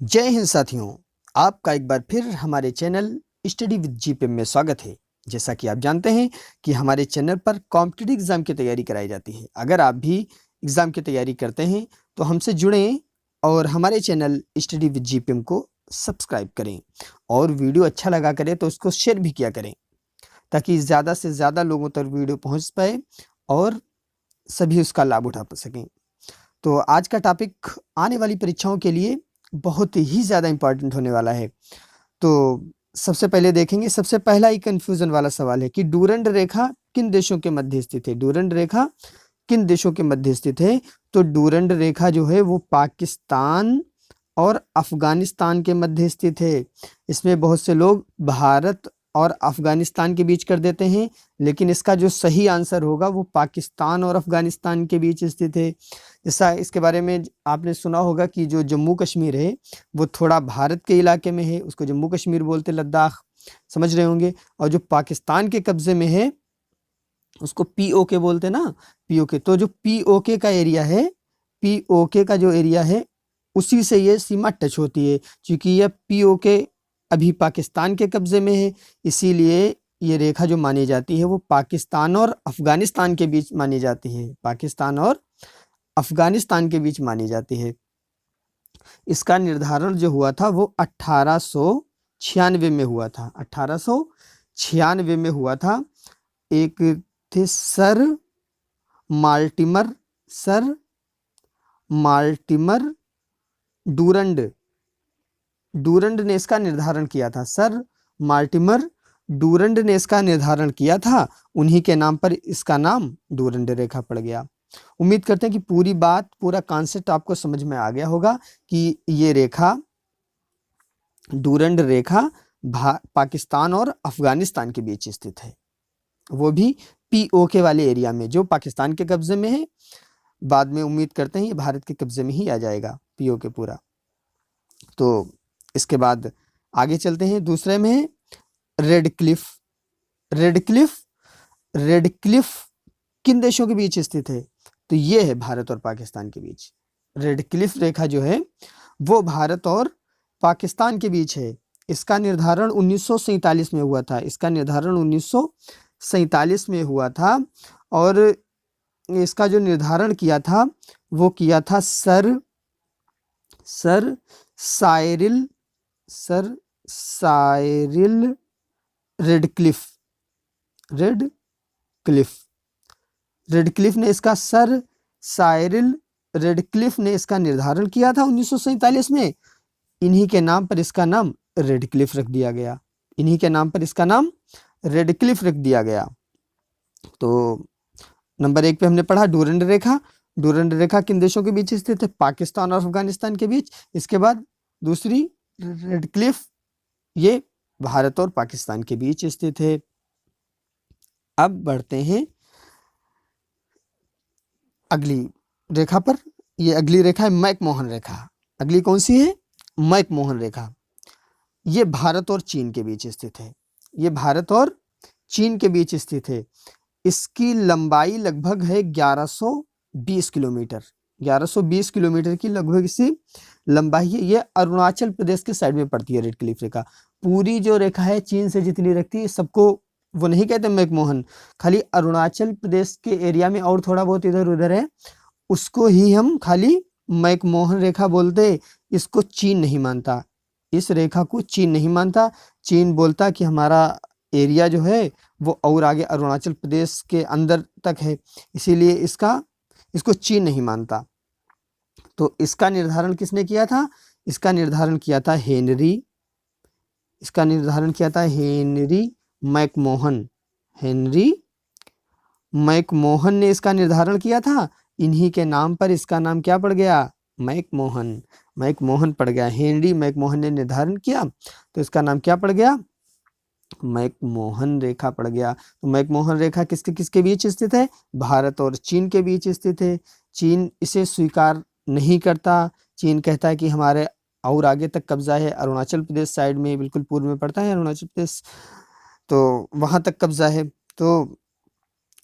जय हिंद साथियों, आपका एक बार फिर हमारे चैनल स्टडी विद जीपीएम में स्वागत है। जैसा कि आप जानते हैं कि हमारे चैनल पर कॉम्पिटिटिव एग्जाम की तैयारी कराई जाती है। अगर आप भी एग्जाम की तैयारी करते हैं तो हमसे जुड़ें और हमारे चैनल स्टडी विद जीपीएम को सब्सक्राइब करें और वीडियो अच्छा लगा करें तो उसको शेयर भी किया करें ताकि ज़्यादा से ज़्यादा लोगों तक वीडियो पहुँच पाए और सभी उसका लाभ उठा सकें। तो आज का टॉपिक आने वाली परीक्षाओं के लिए बहुत ही ज़्यादा इम्पोर्टेंट होने वाला है। तो सबसे पहले देखेंगे, सबसे पहला ही कन्फ्यूज़न वाला सवाल है कि डूरंड रेखा किन देशों के मध्य स्थित है? डूरंड रेखा किन देशों के मध्य स्थित है? तो डूरंड रेखा जो है वो पाकिस्तान और अफ़गानिस्तान के मध्य स्थित है। इसमें बहुत से लोग भारत और अफ़गानिस्तान के बीच कर देते हैं, लेकिन इसका जो सही आंसर होगा वो पाकिस्तान और अफ़गानिस्तान के बीच स्थित है। जैसा इसके बारे में आपने सुना होगा कि जो जम्मू कश्मीर है वो थोड़ा भारत के इलाके में है, उसको जम्मू कश्मीर बोलते, लद्दाख, समझ रहे होंगे। और जो पाकिस्तान के कब्जे में है उसको पीओके बोलते ना, पीओके। तो जो पीओके का एरिया है, पीओके का जो एरिया है उसी से ये सीमा टच होती है। क्योंकि यह पीओके अभी पाकिस्तान के कब्जे में है, इसीलिए ये रेखा जो मानी जाती है वो पाकिस्तान और अफ़गानिस्तान के बीच मानी जाती है। पाकिस्तान और अफ़गानिस्तान के बीच मानी जाती है। इसका निर्धारण जो हुआ था वो 1896 में हुआ था। 1896 में हुआ था। एक थे सर मार्टिमर डूरंड। डूरंड ने इसका निर्धारण किया था। सर मार्टिमर डूरंड ने इसका निर्धारण किया था। उन्हीं के नाम पर इसका नाम डूरंड रेखा पड़ गया। उम्मीद करते हैं कि पूरी बात, पूरा कॉन्सेप्ट आपको समझ में आ गया होगा कि ये रेखा, डूरंड रेखा पाकिस्तान और अफ़गानिस्तान के बीच स्थित है, वो भी पीओके वाले एरिया में जो पाकिस्तान के कब्जे में है। बाद में उम्मीद करते हैं ये भारत के कब्जे में ही आ जाएगा पीओके पूरा। तो इसके बाद आगे चलते हैं। दूसरे में है रेड क्लिफ। रेड क्लिफ किन देशों के बीच स्थित है? तो ये है भारत और पाकिस्तान के बीच। रेड क्लिफ रेखा जो है वो भारत और पाकिस्तान के बीच है। इसका निर्धारण 1947 में हुआ था। इसका निर्धारण 1947 में हुआ था और इसका जो निर्धारण किया था वो किया था सर साइरिल रेडक्लिफ ने इसका सर साइरिल रेडक्लिफ ने इसका निर्धारण किया था 1947 में। इन्हीं के नाम पर इसका नाम रेडक्लिफ रख दिया गया। इन्हीं के नाम पर इसका नाम रेडक्लिफ रख दिया गया। तो नंबर 1 पे हमने पढ़ा डूरंड रेखा। डूरंड रेखा किन देशों के बीच स्थित है? पाकिस्तान और अफगानिस्तान के बीच। इसके बाद दूसरी रेडक्लिफ, ये भारत और पाकिस्तान के बीच स्थित है। अब बढ़ते हैं अगली रेखा पर। ये अगली रेखा है मैकमोहन रेखा। अगली कौन सी है? मैकमोहन रेखा। ये भारत और चीन के बीच स्थित है। ये भारत और चीन के बीच स्थित है। इसकी लंबाई लगभग है 1120 किलोमीटर। 1120 किलोमीटर की लगभग इसकी लंबाई है। ये अरुणाचल प्रदेश के साइड में पड़ती है रेड क्लिफ रेखा। पूरी जो रेखा है चीन से जितनी रखती है सबको वो नहीं कहते मैकमोहन, खाली अरुणाचल प्रदेश के एरिया में और थोड़ा बहुत इधर उधर है उसको ही हम खाली मैकमोहन रेखा बोलते। इसको चीन नहीं मानता, इस रेखा को चीन नहीं मानता। चीन बोलता कि हमारा एरिया जो है वो और आगे अरुणाचल प्रदेश के अंदर तक है, इसीलिए इसको चीन नहीं मानता। तो इसका निर्धारण किसने किया था? इसका निर्धारण किया था हेनरी मैकमोहन। हेनरी मैकमोहन ने इसका निर्धारण किया था। इन्हीं के नाम पर इसका नाम क्या पड़ गया? मैकमोहन पड़ गया। हेनरी मैकमोहन ने निर्धारण किया तो इसका नाम क्या पड़ गया? मैकमोहन रेखा पड़ गया। तो मैकमोहन रेखा किसके किसके बीच स्थित है? भारत और चीन के बीच स्थित है। चीन इसे स्वीकार नहीं करता। चीन कहता है कि हमारे और आगे तक कब्जा है, अरुणाचल प्रदेश साइड में, बिल्कुल पूर्व में पड़ता है अरुणाचल प्रदेश, तो वहां तक कब्जा है, तो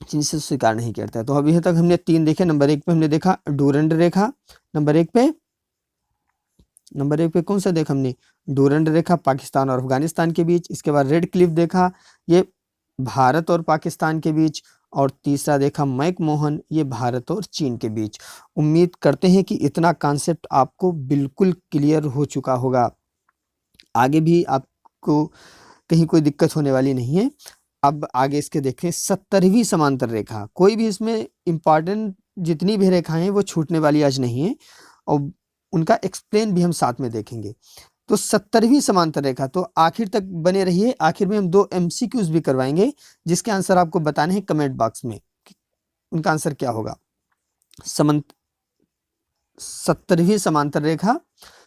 चीन से स्वीकार नहीं करता है। तो अभी तक हमने 3 देखे। नंबर 1 पे हमने देखा डूरंड रेखा, नंबर 1 पे नंबर 1 पे कौन सा देखा हमने, डूरंड रेखा पाकिस्तान और अफगानिस्तान के बीच। इसके बाद रेड क्लिफ देखा, ये भारत और पाकिस्तान के बीच। और तीसरा देखा मैकमोहन, ये भारत और चीन के बीच। उम्मीद करते हैं कि इतना कॉन्सेप्ट आपको बिल्कुल क्लियर हो चुका होगा, आगे भी आपको कहीं कोई दिक्कत होने वाली नहीं है। अब आगे इसके देखें 70वीं समांतर रेखा। कोई भी इसमें इंपॉर्टेंट जितनी भी रेखाएं हैं वो छूटने वाली आज नहीं है, और उनका एक्सप्लेन भी हम साथ में देखेंगे। तो 70वीं समांतर रेखा, तो आखिर तक बने रहिए। आखिर में हम 2 MCQs भी करवाएंगे, जिसके आंसर आपको बताने हैं कमेंट बॉक्स में, उनका आंसर क्या होगा। 70वीं समांतर रेखा,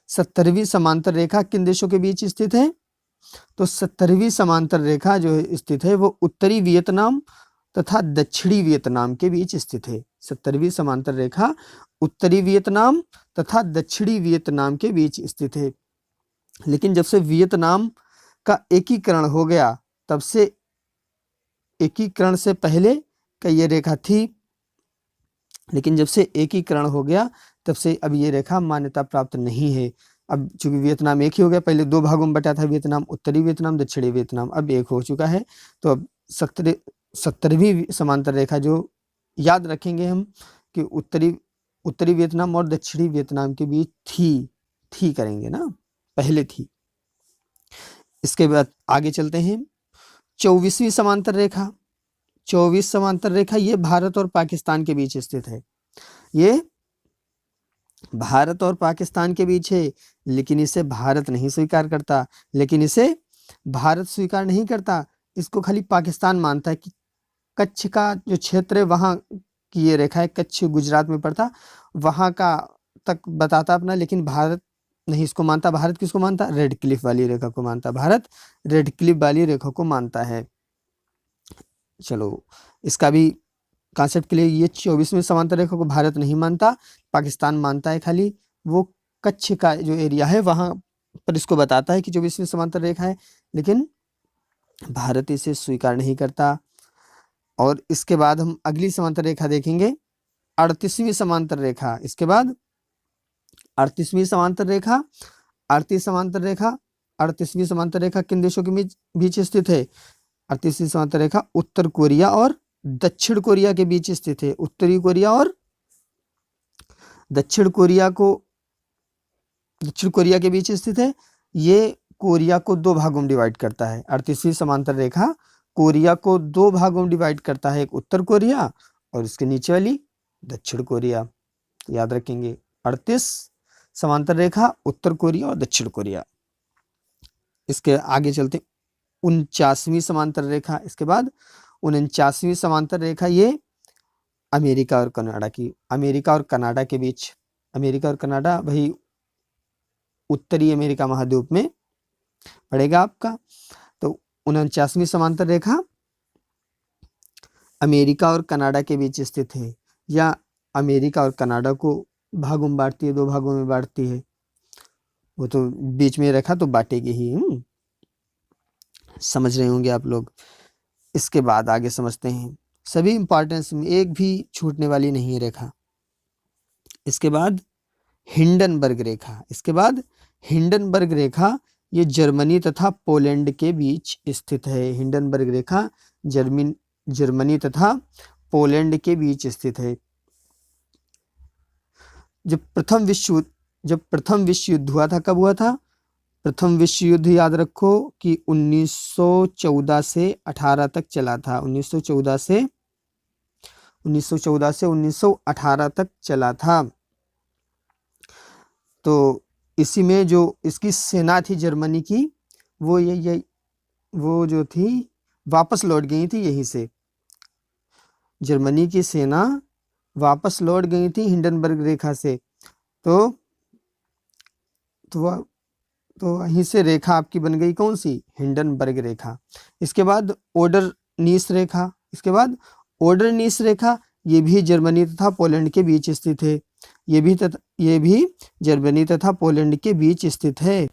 70वीं समांतर रेखा किन देशों के बीच स्थित है? तो 70वीं समांतर रेखा जो स्थित है वो उत्तरी वियतनाम तथा दक्षिणी वियतनाम के बीच स्थित है। 70वीं समांतर रेखा उत्तरी वियतनाम तथा दक्षिणी वियतनाम के बीच स्थित है। लेकिन जब से वियतनाम का एकीकरण हो गया, तब से एकीकरण से पहले का ये रेखा थी, लेकिन जब से एकीकरण हो गया तब से अब ये रेखा मान्यता प्राप्त नहीं है। अब चूंकि वियतनाम एक ही हो गया, पहले 2 भागों में बटा था वियतनाम, उत्तरी वियतनाम दक्षिणी वियतनाम, अब एक हो चुका है। तो अब 70वीं समांतर रेखा जो याद रखेंगे हम कि उत्तरी वियतनाम और दक्षिणी वियतनाम के बीच थी करेंगे ना, पहले थी। इसके बाद आगे चलते हैं 24वीं समांतर रेखा। 24 समांतर रेखा ये भारत और पाकिस्तान के बीच स्थित है। ये भारत और पाकिस्तान के बीच है, लेकिन इसे भारत नहीं स्वीकार करता। लेकिन इसे भारत स्वीकार नहीं करता, इसको खाली पाकिस्तान मानता है कि कच्छ का जो क्षेत्र है वहां की ये रेखा है, कच्छ गुजरात में पड़ता, वहां का तक बताता अपना, लेकिन भारत नहीं इसको मानता। भारत किसको मानता? रेड क्लिफ वाली रेखा को मानता। भारत रेड क्लिफ वाली रेखा को मानता है। चलो, इसका भी कॉन्सेप्ट के लिए, ये 24वीं समांतर रेखा को भारत नहीं मानता, पाकिस्तान मानता है। खाली वो कच्छ का जो एरिया है वहां पर इसको बताता है कि 24वीं समांतर रेखा है, लेकिन भारत इसे स्वीकार नहीं करता। और इसके बाद हम अगली समांतर रेखा देखेंगे 38वीं समांतर रेखा। इसके बाद 38वीं समांतर रेखा, 38वीं समांतर रेखा किन देशों के बीच स्थित है? 38वीं समांतर रेखा उत्तर कोरिया और दक्षिण कोरिया के बीच स्थित है। उत्तरी कोरिया और दक्षिण कोरिया के बीच स्थित है। ये कोरिया को 2 भागों में डिवाइड करता है। 38वीं समांतर रेखा कोरिया को 2 भागों में डिवाइड करता है, एक उत्तर कोरिया और इसके नीचे वाली दक्षिण कोरिया। याद रखेंगे 38 समांतर रेखा उत्तर कोरिया और दक्षिण कोरिया। इसके आगे चलते 49वीं समांतर रेखा। इसके बाद 49वीं समांतर रेखा ये अमेरिका और कनाडा की, अमेरिका और कनाडा के बीच। अमेरिका और कनाडा भाई उत्तरी अमेरिका महाद्वीप में पड़ेगा आपका। तो 49वीं समांतर रेखा अमेरिका और कनाडा के बीच स्थित है, या अमेरिका और कनाडा को भागों में बांटती है, 2 भागों में बांटती है। वो तो बीच में रेखा तो बांटेगी ही, समझ रहे होंगे आप लोग। इसके बाद आगे समझते हैं, सभी इंपॉर्टेंस में एक भी छूटने वाली नहीं है रेखा। इसके बाद हिंडनबर्ग रेखा। इसके बाद हिंडनबर्ग रेखा ये जर्मनी तथा पोलैंड के बीच स्थित है। हिंडनबर्ग रेखा जर्मनी तथा पोलैंड के बीच स्थित है। जब प्रथम विश्व युद्ध हुआ था, कब हुआ था? प्रथम विश्व युद्ध याद रखो कि 1914 से 18 तक चला था। 1914 से 1918 तक चला था। तो इसी में जो इसकी सेना थी जर्मनी की, वो जो थी वापस लौट गई थी यहीं से। जर्मनी की सेना वापस लौट गई थी हिंडनबर्ग रेखा से। तो वहीं से रेखा आपकी बन गई कौन सी? हिंडनबर्ग रेखा। इसके बाद ओडरनीस रेखा। इसके बाद ओडरनीस रेखा ये भी जर्मनी तथा पोलैंड के बीच स्थित है। ये भी जर्मनी तथा पोलैंड के बीच स्थित है।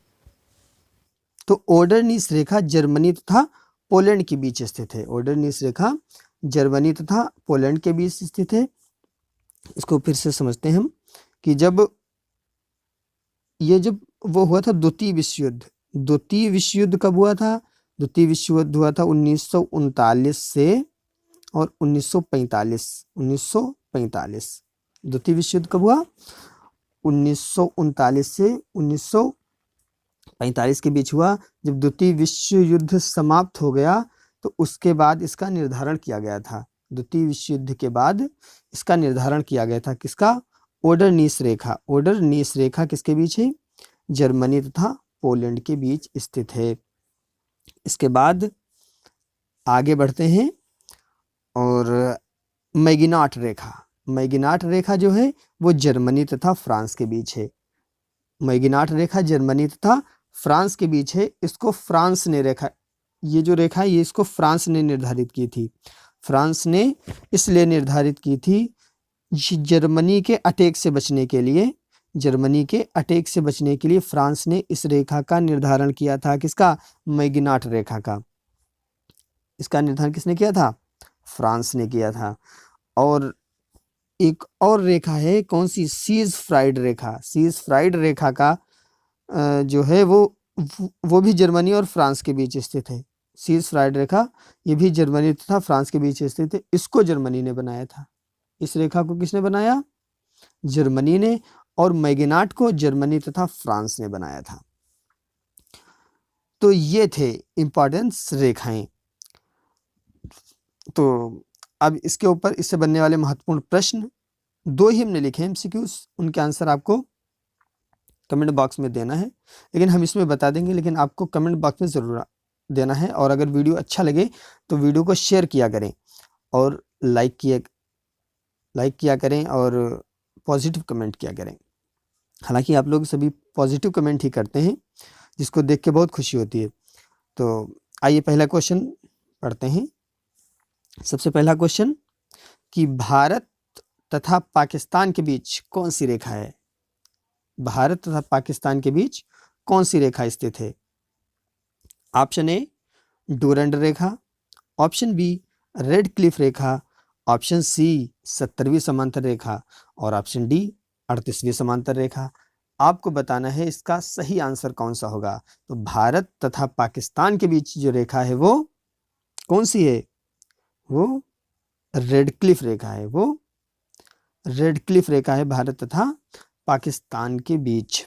तो ओडरनीस रेखा जर्मनी तथा पोलैंड के बीच स्थित है। ओडरनीस रेखा जर्मनी तथा पोलैंड के बीच स्थित है। इसको फिर से समझते हैं हम कि जब वो हुआ था द्वितीय विश्व युद्ध। द्वितीय विश्व युद्ध कब हुआ था? द्वितीय विश्व युद्ध हुआ था 1939 से और 1945। 1945 द्वितीय विश्व युद्ध कब हुआ? 1939 से 1945 के बीच हुआ। जब द्वितीय विश्व युद्ध समाप्त हो गया तो उसके बाद इसका निर्धारण किया गया था। द्वितीय विश्व युद्ध के बाद इसका निर्धारण किया गया था। किसका? ओडरनीस रेखा। ओडरनीस रेखा किसके बीच है? जर्मनी तथा पोलैंड के बीच स्थित है। इसके बाद आगे बढ़ते हैं और मैगिनाट रेखा। मैगिनाट रेखा जो है वो जर्मनी तथा फ्रांस के बीच है। मैगिनाट रेखा जर्मनी तथा फ्रांस के बीच है। इसको फ्रांस ने रेखा, ये जो रेखा है ये इसको फ्रांस ने निर्धारित की थी। फ्रांस ने इसलिए निर्धारित की थी जर्मनी के अटैक से बचने के लिए। जर्मनी के अटैक से बचने के लिए फ्रांस ने इस रेखा का निर्धारण किया था। किसका? मैगिनाट रेखा का। इसका निर्धारण किसने किया था? फ्रांस ने किया था। और एक और रेखा है, कौन सी? सीज फ्राइड रेखा। सीज फ्राइड रेखा का जो है वो भी जर्मनी और फ्रांस के बीच स्थित है। सीज फ्राइड रेखा ये भी जर्मनी तथा फ्रांस के बीच स्थित है। इसको जर्मनी ने बनाया था। इस रेखा को किसने बनाया? जर्मनी ने। और मैगिनाट को जर्मनी तथा फ्रांस ने बनाया था। तो ये थे इंपॉर्टेंस रेखाएं। तो अब इसके ऊपर इससे बनने वाले महत्वपूर्ण प्रश्न 2 ही हमने लिखे हैं एमसीक्यूज, उनके आंसर आपको कमेंट बॉक्स में देना है। लेकिन हम इसमें बता देंगे, लेकिन आपको कमेंट बॉक्स में ज़रूर देना है। और अगर वीडियो अच्छा लगे तो वीडियो को शेयर किया करें और लाइक किया करें और पॉजिटिव कमेंट किया करें। हालांकि आप लोग सभी पॉजिटिव कमेंट ही करते हैं, जिसको देख के बहुत खुशी होती है। तो आइए पहला क्वेश्चन पढ़ते हैं। सबसे पहला क्वेश्चन कि भारत तथा पाकिस्तान के बीच कौन सी रेखा है? भारत तथा पाकिस्तान के बीच कौन सी रेखा स्थित है? ऑप्शन ए डूरंड रेखा, ऑप्शन बी रेड क्लिफ रेखा, ऑप्शन सी 70वीं समांतर रेखा और ऑप्शन डी 38वीं समांतर रेखा। आपको बताना है इसका सही आंसर कौन सा होगा। तो भारत तथा पाकिस्तान के बीच जो रेखा है वो कौन सी है? वो रेड क्लिफ रेखा है। वो रेड क्लिफ रेखा है भारत तथा पाकिस्तान के बीच।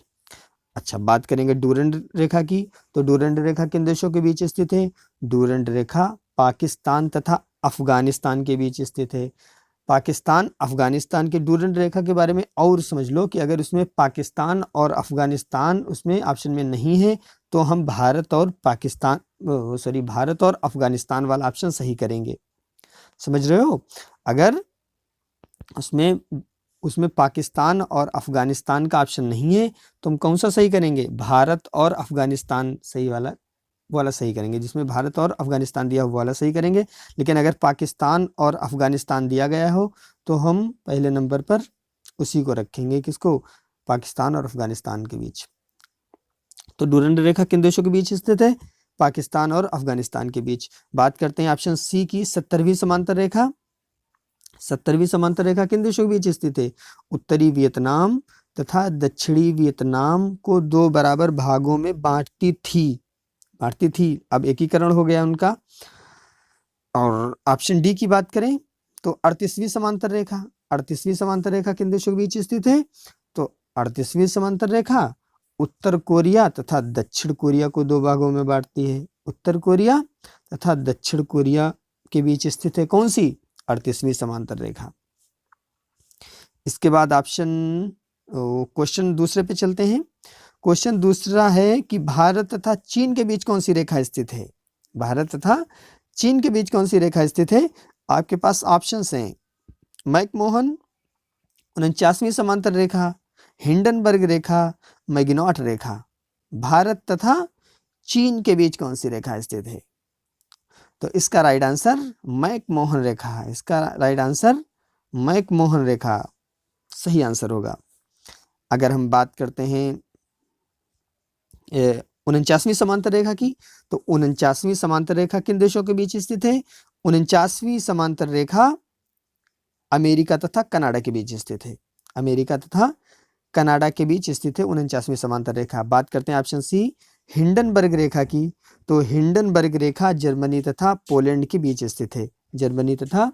अच्छा, बात करेंगे डूरंड रेखा की। तो डूरंड रेखा किन देशों के बीच स्थित है? डूरंड रेखा पाकिस्तान तथा अफगानिस्तान के बीच स्थित है। पाकिस्तान अफगानिस्तान के डूरंड रेखा के बारे में और समझ लो कि अगर उसमें पाकिस्तान और अफगानिस्तान उसमें ऑप्शन में नहीं है तो हम भारत और अफगानिस्तान वाला ऑप्शन सही करेंगे। समझ रहे हो? अगर उसमें पाकिस्तान और अफगानिस्तान का ऑप्शन नहीं है तो हम कौन सा सही करेंगे? भारत और अफगानिस्तान सही वाला सही करेंगे। जिसमें भारत और अफगानिस्तान दिया हुआ वाला सही करेंगे। लेकिन अगर पाकिस्तान और अफगानिस्तान दिया गया हो तो हम पहले नंबर पर उसी को रखेंगे। किसको? पाकिस्तान और अफगानिस्तान के बीच। तो डूरंड रेखा किन देशों के बीच स्थित है? पाकिस्तान और अफगानिस्तान के बीच। बात करते हैं ऑप्शन सी की 70वीं समांतर रेखा। 70वीं समांतर रेखा किन देशों के बीच स्थित है? उत्तरी वियतनाम तथा दक्षिणी वियतनाम को 2 बराबर भागों में बांटती थी। अब एकीकरण हो गया उनका। और ऑप्शन डी की बात करें तो 38वीं समांतर रेखा। 38वीं समांतर रेखा किन देशों के बीच स्थित है? तो 38वीं समांतर रेखा उत्तर कोरिया तथा दक्षिण कोरिया को 2 भागों में बांटती है। उत्तर कोरिया तथा दक्षिण कोरिया के बीच स्थित है कौन सी? 38वीं समांतर रेखा। इसके बाद क्वेश्चन दूसरे पे चलते हैं। क्वेश्चन दूसरा है कि भारत तथा चीन के बीच कौन सी रेखा स्थित है? भारत तथा चीन के बीच कौन सी रेखा स्थित है? आपके पास ऑप्शंस हैं मैकमोहन 49वीं समांतर रेखा, हिंडनबर्ग रेखा, मैगिनॉट रेखा। भारत तथा चीन के बीच कौन सी रेखा स्थित है? तो इसका राइट आंसर मैकमोहन रेखा है। इसका राइट आंसर मैकमोहन रेखा सही आंसर होगा। अगर हम बात करते हैं 49वीं समांतर रेखा की, तो 49वीं समांतर रेखा किन देशों के बीच स्थित है? 49वीं समांतर रेखा अमेरिका तथा कनाडा के बीच स्थित है। अमेरिका तथा कनाडा के बीच स्थित है 49वीं समांतर रेखा। बात करते हैं ऑप्शन सी हिंडनबर्ग रेखा की, तो हिंडनबर्ग रेखा जर्मनी तथा पोलैंड के बीच स्थित है, जर्मनी तथा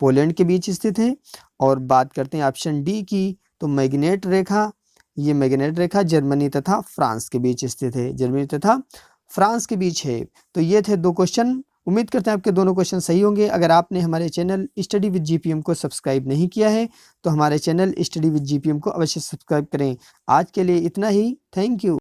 पोलैंड के बीच स्थित है। और बात करते हैं ऑप्शन डी की, तो मैग्नेट रेखा, ये मैग्नेट रेखा जर्मनी तथा फ्रांस के बीच स्थित है, जर्मनी तथा फ्रांस के बीच है। तो ये थे 2 क्वेश्चन। उम्मीद करते हैं आपके दोनों क्वेश्चन सही होंगे। अगर आपने हमारे चैनल स्टडी विद जीपीएम को सब्सक्राइब नहीं किया है तो हमारे चैनल स्टडी विद जीपीएम को अवश्य सब्सक्राइब करें। आज के लिए इतना ही। Thank you.